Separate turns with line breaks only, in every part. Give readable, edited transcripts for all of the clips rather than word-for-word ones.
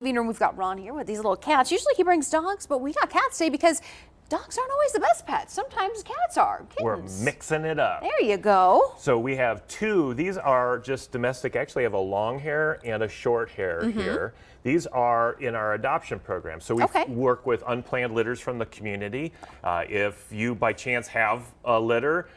Living room, we've got Ron here with these little cats. Usually he brings dogs, but we got cats today because dogs aren't always the best pets. Sometimes cats are. Kittens.
We're mixing it up.
There you go.
So we have two. These are just domestic. Actually, have a long hair and a short hair here. These are in our adoption program. So we work with unplanned litters from the community. If you by chance have a litter,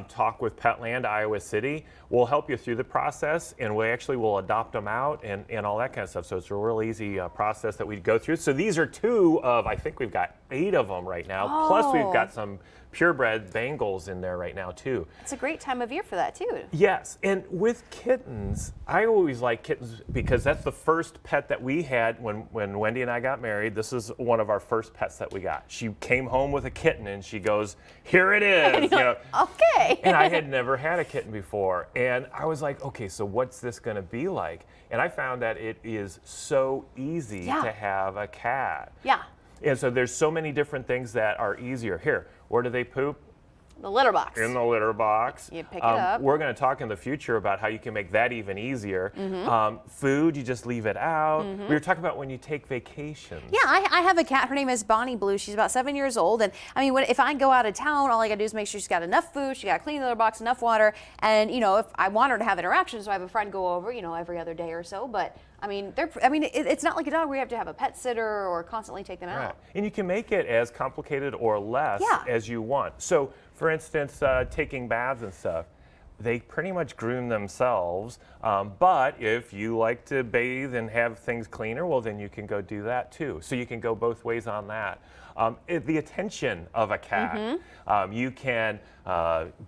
talk with Petland Iowa City. We'll help you through the process, and we actually will adopt them out and all that kind of stuff. So it's a real easy process that we go through. So these are two of, I think we've got 8 of them right now. Plus we've got some purebred Bengals in there right now too.
It's a great time of year for that too.
Yes, and with kittens, I always like kittens because that's the first pet that we had when Wendy and I got married. This is one of our first pets that we got. She came home with a kitten and she goes, "Here it is."
Okay.
And I had never had a kitten before, and I was like, okay, so what's this going to be like? And I found that it is so easy to have a cat.
Yeah.
And so there's so many different things that are easier. Here, where do they poop?
The litter box.
In the litter box.
You pick it up.
We're going to talk in the future about how you can make that even easier. Food, you just leave it out. We were talking about when you take vacations.
Yeah, I have a cat. Her name is Bonnie Blue. She's about 7 years old. And I mean, if I go out of town, all I got to do is make sure she's got enough food, she got a clean litter box, enough water. And, you know, if I want her to have interactions, so I have a friend go over, you know, every other day or so. But I mean, it's not like a dog where you have to have a pet sitter or constantly take them out.
And you can make it as complicated or less as you want. So, for instance, taking baths and stuff, they pretty much groom themselves. But if you like to bathe and have things cleaner, well, then you can go do that too. So you can go both ways on that. The attention of a cat, you can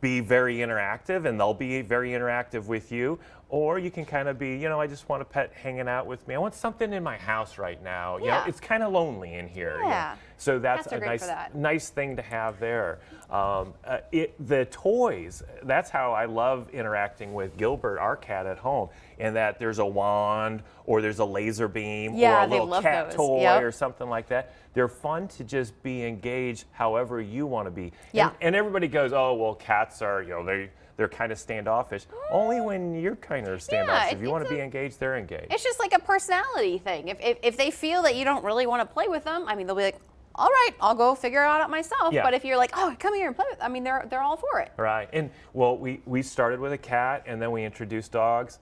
be very interactive and they'll be very interactive with you. Or you can kind of be, you know, I just want a pet hanging out with me. I want something in my house right now. You know, it's kind of lonely in here.
Yeah.
You know? So that's a nice thing to have there. The toys, that's how I love interacting with Gilbert, our cat at home, in that there's a wand or there's a laser beam or a little cat toy or something like that. They're fun to just be engaged however you want to be. And everybody goes, oh, well, cats are, you know, they're kind of standoffish. Only when you're kind of standoffish. If you want to be engaged, they're engaged.
It's just like a personality thing. If they feel that you don't really want to play with them, I mean, they'll be like, all right, I'll go figure it out myself. But if you're like, oh, come here and play with, I mean, they're all for it.
Right. And well, we started with a cat and then we introduced dogs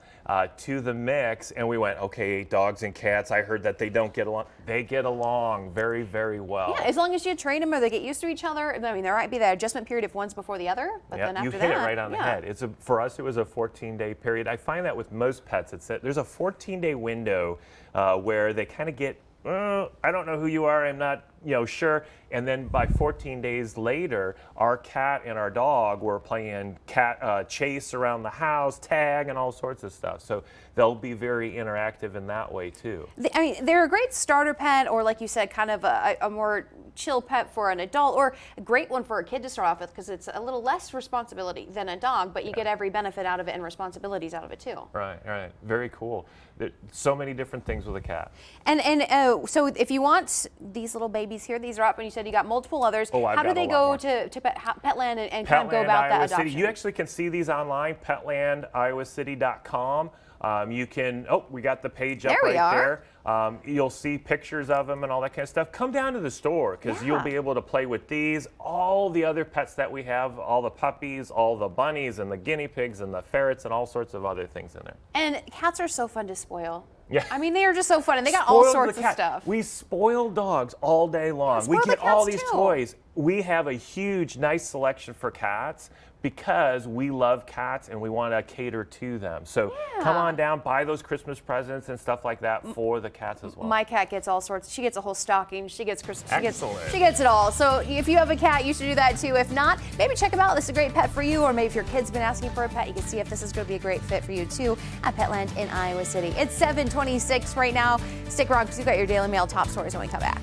to the mix, and we went, okay, dogs and cats, I heard that they don't get along. They get along very, very well.
Yeah, as long as you train them or they get used to each other. I mean, there might be that adjustment period if one's before the other, but then after that,
you hit it right on the head. For us, it was a 14-day period. I find that with most pets, there's a 14-day window where they kind of get, I don't know who you are, I'm not, you know, sure. And then by 14 days later, our cat and our dog were playing cat chase around the house, tag, and all sorts of stuff. So they'll be very interactive in that way too.
I mean, they're a great starter pet, or like you said, kind of a more chill pet for an adult, or a great one for a kid to start off with because it's a little less responsibility than a dog, but you get every benefit out of it and responsibilities out of it too.
Right, right. Very cool. There's so many different things with a cat.
And so if you want these little babies here, these are up, and you said you got multiple others. How do they go to Petland and kind of go about that adoption?
You actually can see these online, petlandiowacity.com. You can, we got the page up there. You'll see pictures of them and all that kind of stuff. Come down to the store because you'll be able to play with these, all the other pets that we have, all the puppies, all the bunnies and the guinea pigs and the ferrets and all sorts of other things in there.
And cats are so fun to spoil.
Yeah.
I mean, they are just so fun, and they got all sorts of stuff.
We spoil dogs all day long. We get all these toys. We have a huge, nice selection for cats because we love cats and we want to cater to them. So come on down, buy those Christmas presents and stuff like that for the cats as well.
My cat gets all sorts. She gets a whole stocking. She gets Christmas. She gets it all. So if you have a cat, you should do that too. If not, maybe check them out. This is a great pet for you, or maybe if your kid's been asking for a pet, you can see if this is going to be a great fit for you too at Petland in Iowa City. It's 7:26 right now. Stick around because we've got your Daily Mail top stories when we come back.